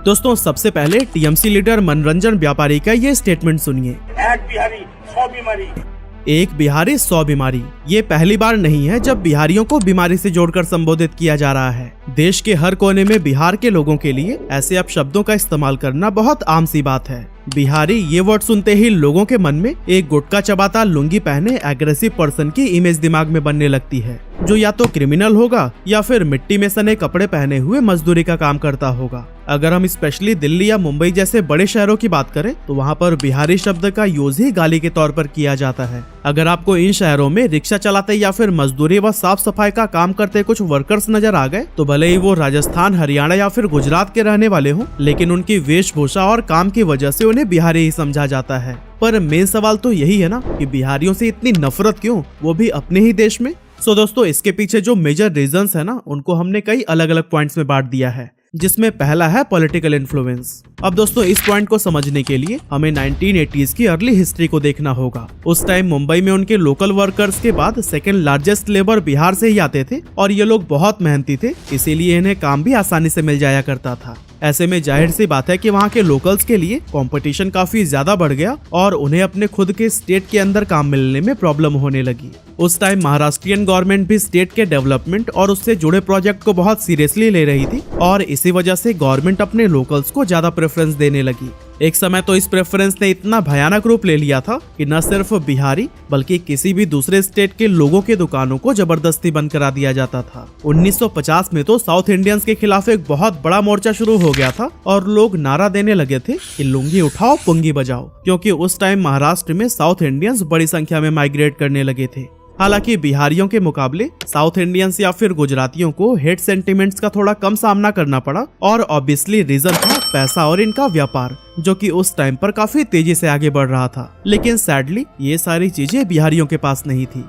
दोस्तों सबसे पहले टीएमसी लीडर मनोरंजन व्यापारी का ये स्टेटमेंट सुनिए। एक बिहारी 100 बीमारी। ये पहली बार नहीं है जब बिहारियों को बीमारी से जोड़कर संबोधित किया जा रहा है। देश के हर कोने में बिहार के लोगों के लिए ऐसे अपशब्दों का इस्तेमाल करना बहुत आम सी बात है। बिहारी ये वर्ड सुनते ही लोगों के मन में एक गुटखा चबाता लुंगी पहने एग्रेसिव पर्सन की इमेज दिमाग में बनने लगती है, जो या तो क्रिमिनल होगा या फिर मिट्टी में सने कपड़े पहने हुए मजदूरी का काम करता होगा। अगर हम स्पेशली दिल्ली या मुंबई जैसे बड़े शहरों की बात करें तो वहाँ पर बिहारी शब्द का यूज ही गाली के तौर पर किया जाता है। अगर आपको इन शहरों में रिक्शा चलाते या फिर मजदूरी व साफ सफाई का काम करते कुछ वर्कर्स नजर आ गए तो भले ही वो राजस्थान, हरियाणा या फिर गुजरात के रहने वाले हों, लेकिन उनकी वेशभूषा और काम की वजह से उन्हें बिहारी ही समझा जाता है। पर मेन सवाल तो यही है ना कि बिहारियों से इतनी नफरत क्यों, वो भी अपने ही देश में। सो दोस्तों इसके पीछे जो मेजर रीजंस है ना, उनको हमने कई अलग अलग पॉइंट्स में बांट दिया है, जिसमें पहला है पॉलिटिकल इन्फ्लुएंस। अब दोस्तों इस पॉइंट को समझने के लिए हमें 1980s की अर्ली हिस्ट्री को देखना होगा। उस टाइम मुंबई में उनके लोकल वर्कर्स के बाद सेकंड लार्जेस्ट लेबर बिहार से ही आते थे और ये लोग बहुत मेहनती थे, इसीलिए इन्हें काम भी आसानी से मिल जाया करता था। ऐसे में जाहिर सी बात है कि वहाँ के लोकल्स के लिए कंपटीशन काफी ज्यादा बढ़ गया और उन्हें अपने खुद के स्टेट के अंदर काम मिलने में प्रॉब्लम होने लगी। उस टाइम महाराष्ट्रियन गवर्नमेंट भी स्टेट के डेवलपमेंट और उससे जुड़े प्रोजेक्ट को बहुत सीरियसली ले रही थी और इसी वजह से गवर्नमेंट अपने लोकल्स को ज्यादा प्रेफरेंस देने लगी। एक समय तो इस प्रेफरेंस ने इतना भयानक रूप ले लिया था कि न सिर्फ बिहारी बल्कि किसी भी दूसरे स्टेट के लोगों के दुकानों को जबरदस्ती बंद करा दिया जाता था। 1950 में तो साउथ इंडियंस के खिलाफ एक बहुत बड़ा मोर्चा शुरू हो गया था और लोग नारा देने लगे थे कि लुंगी उठाओ पुंगी बजाओ, क्योंकि उस टाइम महाराष्ट्र में साउथ इंडियंस बड़ी संख्या में माइग्रेट करने लगे थे। हालांकि बिहारियों के मुकाबले साउथ इंडियंस या फिर गुजरातियों को हेट सेंटिमेंट्स का थोड़ा कम सामना करना पड़ा और ऑब्वियसली रीजन था पैसा और इनका व्यापार, जो कि उस टाइम पर काफी तेजी से आगे बढ़ रहा था। लेकिन सैडली ये सारी चीजें बिहारियों के पास नहीं थी।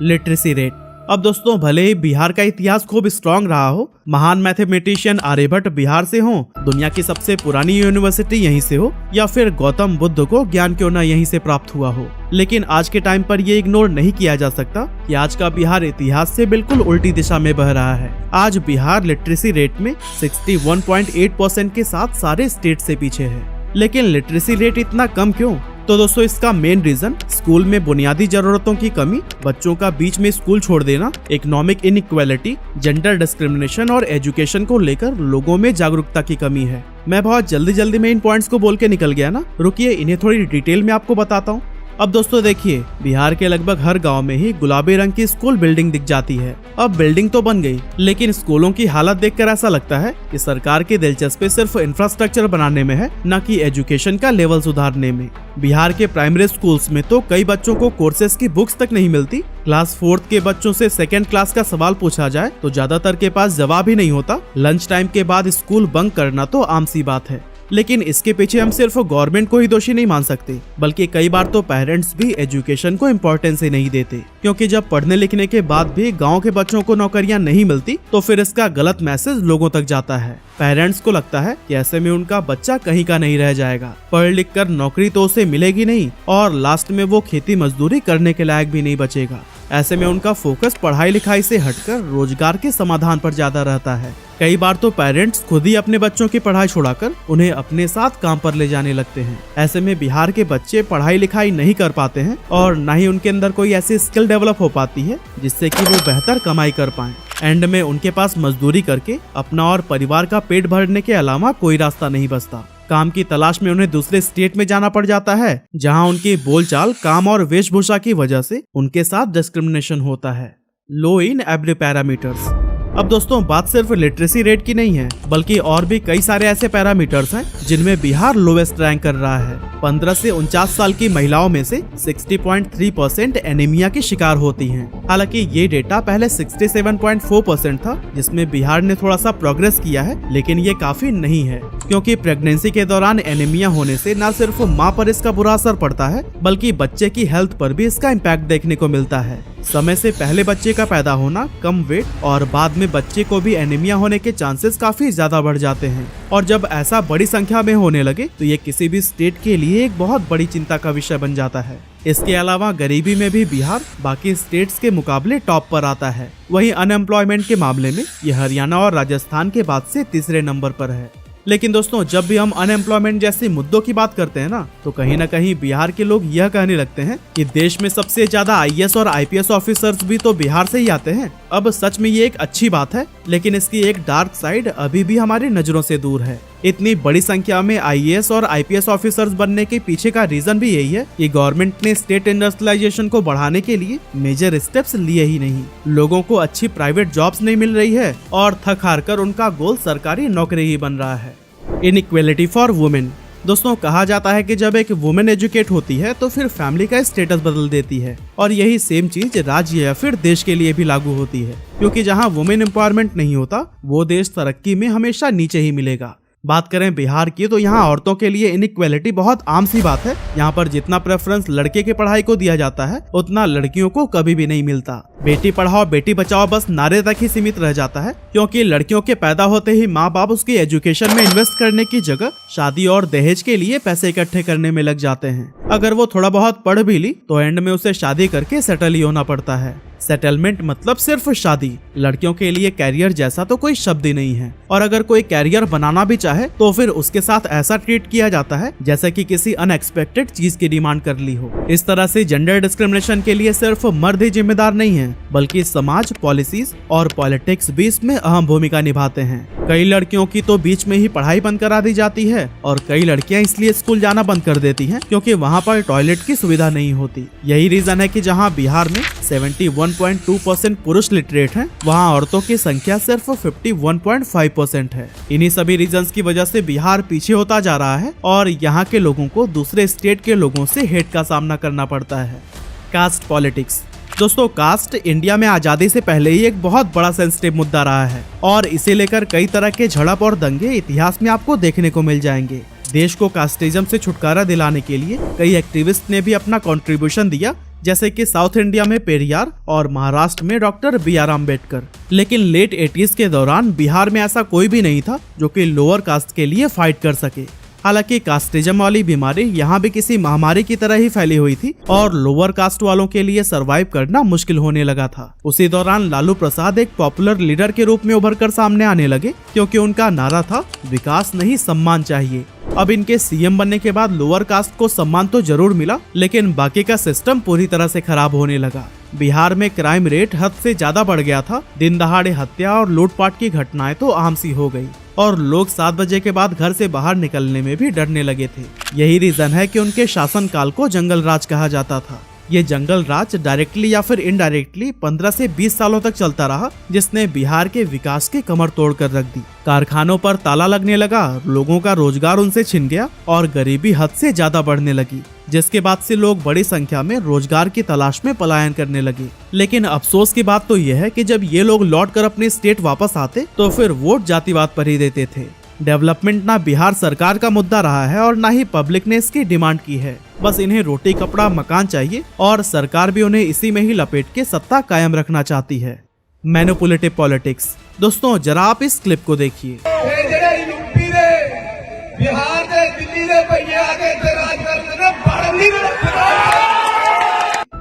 Literacy rate. अब दोस्तों भले ही बिहार का इतिहास खूब स्ट्रॉन्ग रहा हो, महान मैथमेटिशियन आर्यभट्ट बिहार से हो, दुनिया की सबसे पुरानी यूनिवर्सिटी यहीं से हो या फिर गौतम बुद्ध को ज्ञान क्यों न यहीं से प्राप्त हुआ हो, लेकिन आज के टाइम पर ये इग्नोर नहीं किया जा सकता कि आज का बिहार इतिहास से बिल्कुल उल्टी दिशा में बह रहा है। आज बिहार लिटरेसी रेट में 61.8% के साथ सारे स्टेट से पीछे है। लेकिन लिटरेसी रेट इतना कम क्यों? तो दोस्तों इसका मेन रीजन स्कूल में बुनियादी जरूरतों की कमी, बच्चों का बीच में स्कूल छोड़ देना, इकोनॉमिक इनइक्वालिटी, जेंडर डिस्क्रिमिनेशन और एजुकेशन को लेकर लोगों में जागरूकता की कमी है। मैं बहुत जल्दी में इन पॉइंट्स को बोल के निकल गया ना, रुकिए इन्हें थोड़ी डिटेल में आपको बताता हूँ। अब दोस्तों देखिए, बिहार के लगभग हर गांव में ही गुलाबी रंग की स्कूल बिल्डिंग दिख जाती है। अब बिल्डिंग तो बन गई, लेकिन स्कूलों की हालत देखकर ऐसा लगता है कि सरकार की दिलचस्पी सिर्फ इंफ्रास्ट्रक्चर बनाने में है, न कि एजुकेशन का लेवल सुधारने में। बिहार के प्राइमरी स्कूल्स में तो कई बच्चों को कोर्सेज की बुक्स तक नहीं मिलती। क्लास 4th के बच्चों से 2nd क्लास का सवाल पूछा जाए तो ज्यादातर के पास जवाब ही नहीं होता। लंच टाइम के बाद स्कूल बंक करना तो आम सी बात है। लेकिन इसके पीछे हम सिर्फ गवर्नमेंट को ही दोषी नहीं मान सकते, बल्कि कई बार तो पेरेंट्स भी एजुकेशन को इम्पोर्टेंस ही नहीं देते, क्योंकि जब पढ़ने लिखने के बाद भी गांव के बच्चों को नौकरियां नहीं मिलती तो फिर इसका गलत मैसेज लोगों तक जाता है। पेरेंट्स को लगता है कि ऐसे में उनका बच्चा कहीं का नहीं रह जाएगा, पढ़ लिख कर नौकरी तो उसे मिलेगी नहीं और लास्ट में वो खेती मजदूरी करने के लायक भी नहीं बचेगा। ऐसे में उनका फोकस पढ़ाई लिखाई से हटकर रोजगार के समाधान पर ज्यादा रहता है। कई बार तो पेरेंट्स खुद ही अपने बच्चों की पढ़ाई छुड़ाकर उन्हें अपने साथ काम पर ले जाने लगते हैं। ऐसे में बिहार के बच्चे पढ़ाई लिखाई नहीं कर पाते हैं और न ही उनके अंदर कोई ऐसी स्किल डेवलप हो पाती है जिससे कि वो बेहतर कमाई कर पाएं। एंड में उनके पास मजदूरी करके अपना और परिवार का पेट भरने के अलावा कोई रास्ता नहीं बचता। काम की तलाश में उन्हें दूसरे स्टेट में जाना पड़ जाता है, जहां उनकी बोलचाल, काम और वेशभूषा की वजह से उनके साथ डिस्क्रिमिनेशन होता है। लो इन एवरी पैरामीटर्स। अब दोस्तों बात सिर्फ लिटरेसी रेट की नहीं है, बल्कि और भी कई सारे ऐसे पैरामीटर्स हैं जिनमें बिहार लोवेस्ट रैंक कर रहा है। 15 से 49 साल की महिलाओं में से 60.3% एनीमिया की शिकार होती हैं। हालांकि ये डेटा पहले 67.4% था, जिसमें बिहार ने थोड़ा सा प्रोग्रेस किया है, लेकिन ये काफी नहीं है, क्योंकि प्रेगनेंसी के दौरान एनीमिया होने से न सिर्फ माँ पर इसका बुरा असर पड़ता है, बल्कि बच्चे की हेल्थ पर भी इसका इम्पैक्ट देखने को मिलता है। समय से पहले बच्चे का पैदा होना, कम वेट और बाद में बच्चे को भी एनीमिया होने के चांसेस काफी ज्यादा बढ़ जाते हैं। और जब ऐसा बड़ी संख्या में होने लगे तो ये किसी भी स्टेट के लिए एक बहुत बड़ी चिंता का विषय बन जाता है। इसके अलावा गरीबी में भी बिहार बाकी स्टेट्स के मुकाबले टॉप पर आता है। वहीं अनएम्प्लॉयमेंट के मामले में ये हरियाणा और राजस्थान के बाद से तीसरे नंबर पर है। लेकिन दोस्तों, जब भी हम अनएम्प्लॉयमेंट जैसे मुद्दों की बात करते हैं ना, तो कहीं ना कहीं बिहार के लोग यह कहने लगते हैं कि देश में सबसे ज्यादा आईएएस और आईपीएस ऑफिसर्स भी तो बिहार से ही आते हैं। अब सच में ये एक अच्छी बात है, लेकिन इसकी एक डार्क साइड अभी भी हमारी नजरों से दूर है। इतनी बड़ी संख्या में आईएएस और आईपीएस ऑफिसर्स बनने के पीछे का रीजन भी यही है कि गवर्नमेंट ने स्टेट इंडस्ट्रियलाइजेशन को बढ़ाने के लिए मेजर स्टेप्स लिए ही नहीं। लोगों को अच्छी प्राइवेट जॉब्स नहीं मिल रही है और थक हार कर उनका गोल सरकारी नौकरी ही बन रहा है। Inequality for women. दोस्तों, कहा जाता है कि जब एक वुमेन एजुकेट होती है तो फिर फैमिली का स्टेटस बदल देती है, और यही सेम चीज राज्य या फिर देश के लिए भी लागू होती है, क्योंकि जहां वुमेन एम्पावरमेंट नहीं होता वो देश तरक्की में हमेशा नीचे ही मिलेगा। बात करें बिहार की, तो यहाँ औरतों के लिए इनइक्वालिटी बहुत आम सी बात है। यहाँ पर जितना प्रेफरेंस लड़के की पढ़ाई को दिया जाता है, उतना लड़कियों को कभी भी नहीं मिलता। बेटी पढ़ाओ बेटी बचाओ बस नारे तक ही सीमित रह जाता है, क्योंकि लड़कियों के पैदा होते ही माँ बाप उसकी एजुकेशन में इन्वेस्ट करने की जगह शादी और दहेज के लिए पैसे इकट्ठे करने में लग जाते हैं। अगर वो थोड़ा बहुत पढ़ भी ली तो एंड में उसे शादी करके सेटल ही होना पड़ता है। सेटलमेंट मतलब सिर्फ शादी। लड़कियों के लिए कैरियर जैसा तो कोई शब्द ही नहीं है, और अगर कोई कैरियर बनाना भी चाहे तो फिर उसके साथ ऐसा ट्रीट किया जाता है जैसे कि किसी अनएक्सपेक्टेड चीज की डिमांड कर ली हो। इस तरह से जेंडर डिस्क्रिमिनेशन के लिए सिर्फ मर्द ही जिम्मेदार नहीं है, बल्कि समाज, पॉलिसीज और पॉलिटिक्स भी इसमें अहम भूमिका निभाते हैं। कई लड़कियों की तो बीच में ही पढ़ाई बंद करा दी जाती है, और कई लड़कियां इसलिए स्कूल जाना बंद कर देती हैं क्योंकि वहाँ पर टॉयलेट की सुविधा नहीं होती। यही रीजन है कि जहाँ बिहार में 71.2% पुरुष लिटरेट हैं, वहाँ औरतों की संख्या सिर्फ 51.5% है। इन्हीं सभी रीजंस की वजह से बिहार पीछे होता जा रहा है और यहाँ के लोगों को दूसरे स्टेट के लोगों से हेट का सामना करना पड़ता है। Caste politics. दोस्तों, कास्ट इंडिया में आजादी से पहले ही एक बहुत बड़ा सेंसिटिव मुद्दा रहा है, और इसे लेकर कई तरह के झड़प और दंगे इतिहास में आपको देखने को मिल जाएंगे। देश को कास्टिज्म से छुटकारा दिलाने के लिए कई एक्टिविस्ट ने भी अपना कंट्रीब्यूशन दिया, जैसे कि साउथ इंडिया में पेरियार और महाराष्ट्र में डॉक्टर BR अम्बेडकर। लेकिन लेट 80s के दौरान बिहार में ऐसा कोई भी नहीं था जो कि लोअर कास्ट के लिए फाइट कर सके। हालांकि कास्टिज्म वाली बीमारी यहाँ भी किसी महामारी की तरह ही फैली हुई थी और लोअर कास्ट वालों के लिए सरवाइव करना मुश्किल होने लगा था। उसी दौरान लालू प्रसाद एक पॉपुलर लीडर के रूप में उभर कर सामने आने लगे, क्योंकि उनका नारा था विकास नहीं सम्मान चाहिए। अब इनके सीएम बनने के बाद लोअर कास्ट को सम्मान तो जरूर मिला, लेकिन बाकी का सिस्टम पूरी तरह से खराब होने लगा। बिहार में क्राइम रेट हद से ज्यादा बढ़ गया था। दिन दहाड़े हत्या और लूटपाट की घटनाएं तो आम सी हो गई, और लोग 7 बजे के बाद घर से बाहर निकलने में भी डरने लगे थे। यही रीजन है कि उनके शासनकाल को जंगल राज कहा जाता था। ये जंगल राज डायरेक्टली या फिर इनडायरेक्टली 15 से 20 सालों तक चलता रहा, जिसने बिहार के विकास की कमर तोड़ कर रख दी। कारखानों पर ताला लगने लगा, लोगों का रोजगार उनसे छिन गया और गरीबी हद से ज्यादा बढ़ने लगी, जिसके बाद से लोग बड़ी संख्या में रोजगार की तलाश में पलायन करने लगे। लेकिन अफसोस की बात तो यह है कि जब ये लोग लौट कर अपने स्टेट वापस आते तो फिर वोट जातिवाद पर ही देते थे। डेवलपमेंट ना बिहार सरकार का मुद्दा रहा है और ना ही पब्लिक ने इसकी डिमांड की है। बस इन्हें रोटी कपड़ा मकान चाहिए, और सरकार भी उन्हें इसी में ही लपेट के सत्ता कायम रखना चाहती है। Manipulative politics. दोस्तों, जरा आप इस क्लिप को देखिए।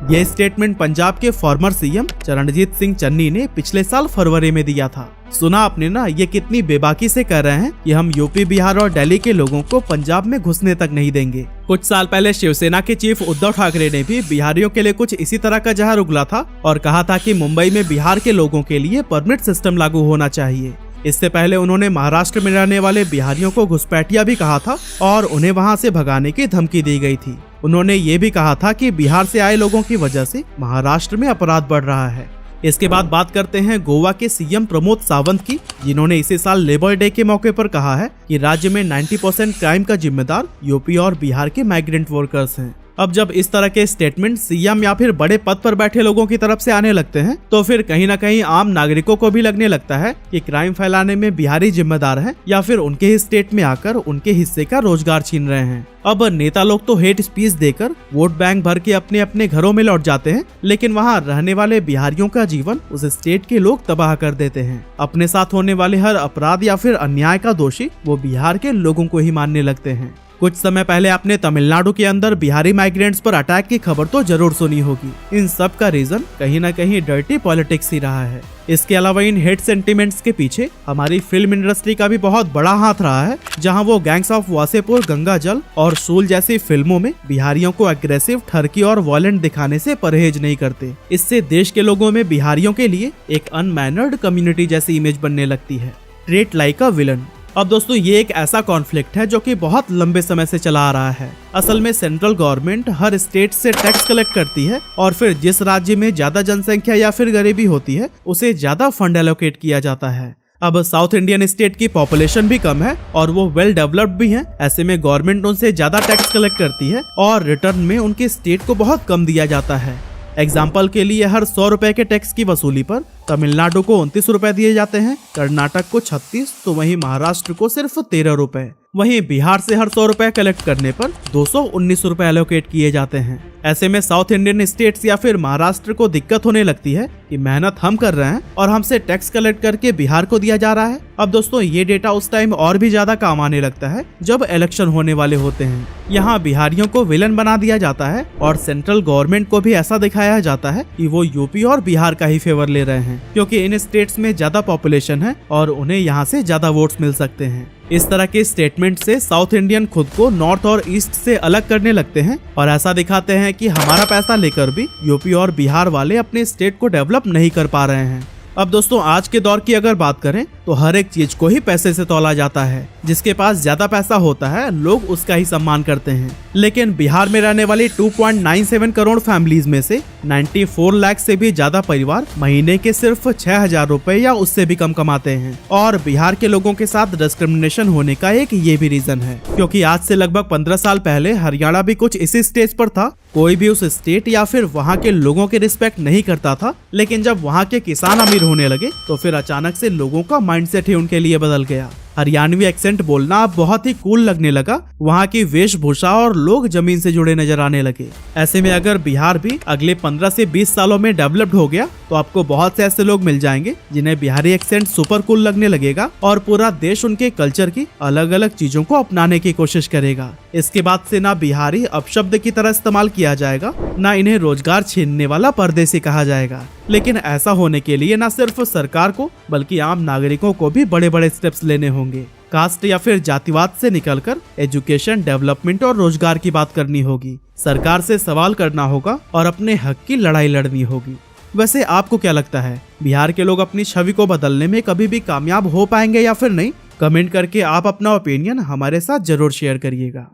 यह स्टेटमेंट पंजाब के फॉर्मर सीएम चरणजीत सिंह चन्नी ने पिछले साल फरवरी में दिया था। सुना आपने ना, ये कितनी बेबाकी से कर रहे हैं कि हम यूपी, बिहार और दिल्ली के लोगों को पंजाब में घुसने तक नहीं देंगे। कुछ साल पहले शिवसेना के चीफ उद्धव ठाकरे ने भी बिहारियों के लिए कुछ इसी तरह का जहर उगला था और कहा था कि मुंबई में बिहार के लोगों के लिए परमिट सिस्टम लागू होना चाहिए। इससे पहले उन्होंने महाराष्ट्र में रहने वाले बिहारियों को घुसपैठिया भी कहा था और उन्हें वहां से भगाने की धमकी दी गई थी। उन्होंने ये भी कहा था कि बिहार से आए लोगों की वजह से महाराष्ट्र में अपराध बढ़ रहा है। इसके बाद बात करते हैं गोवा के सीएम प्रमोद सावंत की, जिन्होंने इसी साल लेबर डे के मौके पर कहा है कि राज्य में 90% क्राइम का जिम्मेदार यूपी और बिहार के माइग्रेंट वर्कर्स हैं। अब जब इस तरह के स्टेटमेंट सीएम या फिर बड़े पद पर बैठे लोगों की तरफ से आने लगते हैं तो फिर कहीं ना कहीं आम नागरिकों को भी लगने लगता है कि क्राइम फैलाने में बिहारी जिम्मेदार हैं या फिर उनके ही स्टेट में आकर उनके हिस्से का रोजगार छीन रहे हैं। अब नेता लोग तो हेट स्पीच देकर वोट बैंक भर के अपने अपने घरों में लौट जाते हैं, लेकिन वहाँ रहने वाले बिहारियों का जीवन उस स्टेट के लोग तबाह कर देते हैं। अपने साथ होने वाले हर अपराध या फिर अन्याय का दोषी वो बिहार के लोगों को ही मानने लगते हैं। कुछ समय पहले आपने तमिलनाडु के अंदर बिहारी माइग्रेंट्स पर अटैक की खबर तो जरूर सुनी होगी। इन सब का रीजन कहीं ना कहीं डर्टी पॉलिटिक्स ही रहा है। इसके अलावा इन हेट सेंटिमेंट्स के पीछे हमारी फिल्म इंडस्ट्री का भी बहुत बड़ा हाथ रहा है, जहां वो गैंग्स ऑफ वासेपुर, गंगा जल और शूल जैसी फिल्मों में बिहारियों को एग्रेसिव, ठरकी और वॉयलेंट दिखाने से परहेज नहीं करते। इससे देश के लोगों में बिहारियों के लिए एक अनमैनर्ड कम्युनिटी जैसी इमेज बनने लगती है। Treat like a villain. अब दोस्तों ये एक ऐसा कॉन्फ्लिक्ट है जो कि बहुत लंबे समय से चला आ रहा है। असल में सेंट्रल गवर्नमेंट हर स्टेट से टैक्स कलेक्ट करती है और फिर जिस राज्य में ज्यादा जनसंख्या या फिर गरीबी होती है उसे ज्यादा फंड एलोकेट किया जाता है। अब साउथ इंडियन स्टेट की पॉपुलेशन भी कम है और वो वेल डेवलप्ड भी हैं। ऐसे में गवर्नमेंट उनसे ज्यादा टैक्स कलेक्ट करती है और रिटर्न में उनके स्टेट को बहुत कम दिया जाता है। एग्जाम्पल के लिए हर 100 रुपए के टैक्स की वसूली पर तमिलनाडु को 29 रुपए दिए जाते हैं, कर्नाटक को 36, तो वहीं महाराष्ट्र को सिर्फ 13 रुपए। वहीं बिहार से हर 100 रुपए कलेक्ट करने पर 219 रुपए एलोकेट किए जाते हैं। ऐसे में साउथ इंडियन स्टेट्स या फिर महाराष्ट्र को दिक्कत होने लगती है कि मेहनत हम कर रहे हैं और हमसे टैक्स कलेक्ट करके बिहार को दिया जा रहा है। अब दोस्तों ये डेटा उस टाइम और भी ज्यादा काम आने लगता है जब इलेक्शन होने वाले होते हैं। यहाँ बिहारियों को विलन बना दिया जाता है और सेंट्रल गवर्नमेंट को भी ऐसा दिखाया जाता है कि वो यूपी और बिहार का ही फेवर ले रहे हैं, क्योंकि इन स्टेट्स में ज्यादा पॉपुलेशन है और उन्हें यहाँ से ज्यादा वोट्स मिल सकते हैं। इस तरह के स्टेटमेंट से साउथ इंडियन खुद को नॉर्थ और ईस्ट से अलग करने लगते हैं और ऐसा दिखाते हैं कि हमारा पैसा लेकर भी यूपी और बिहार वाले अपने स्टेट को डेवलप नहीं कर पा रहे हैं। अब दोस्तों आज के दौर की अगर बात करें तो हर एक चीज को ही पैसे से तौला जाता है। जिसके पास ज्यादा पैसा होता है लोग उसका ही सम्मान करते हैं। लेकिन बिहार में रहने वाली 2.97 करोड़ फैमिलीज में से 94 लाख से भी ज्यादा परिवार महीने के सिर्फ 6,000 रुपए या उससे भी कम कमाते हैं। और बिहार के लोगों के साथ डिस्क्रिमिनेशन होने का एक ये भी रीजन है, क्योंकि आज से लगभग 15 साल पहले हरियाणा भी कुछ इसी स्टेज पर था। कोई भी उस स्टेट या फिर वहाँ के लोगों के रिस्पेक्ट नहीं करता था, लेकिन जब वहाँ के किसान अमीर होने लगे तो फिर अचानक से लोगों का माइंडसेट ही उनके लिए बदल गया। हरियाणवी एक्सेंट बोलना अब बहुत ही कूल लगने लगा। वहाँ की वेशभूषा और लोग जमीन से जुड़े नजर आने लगे। ऐसे में अगर बिहार भी अगले 15 से 20 सालों में डेवलप्ड हो गया तो आपको बहुत से ऐसे लोग मिल जाएंगे जिन्हें बिहारी एक्सेंट सुपर कूल लगने लगेगा और पूरा देश उनके कल्चर की अलग अलग चीजों को अपनाने की कोशिश करेगा। इसके बाद से ना बिहारी अपशब्द की तरह इस्तेमाल किया जाएगा, ना इन्हें रोजगार छीनने वाला परदेसी कहा जाएगा। लेकिन ऐसा होने के लिए न सिर्फ सरकार को बल्कि आम नागरिकों को भी बड़े बड़े स्टेप्स लेने होंगे। कास्ट या फिर जातिवाद से निकलकर एजुकेशन, डेवलपमेंट और रोजगार की बात करनी होगी। सरकार से सवाल करना होगा और अपने हक की लड़ाई लड़नी होगी। वैसे आपको क्या लगता है, बिहार के लोग अपनी छवि को बदलने में कभी भी कामयाब हो पाएंगे या फिर नहीं? कमेंट करके आप अपना ओपिनियन हमारे साथ जरूर शेयर करिएगा।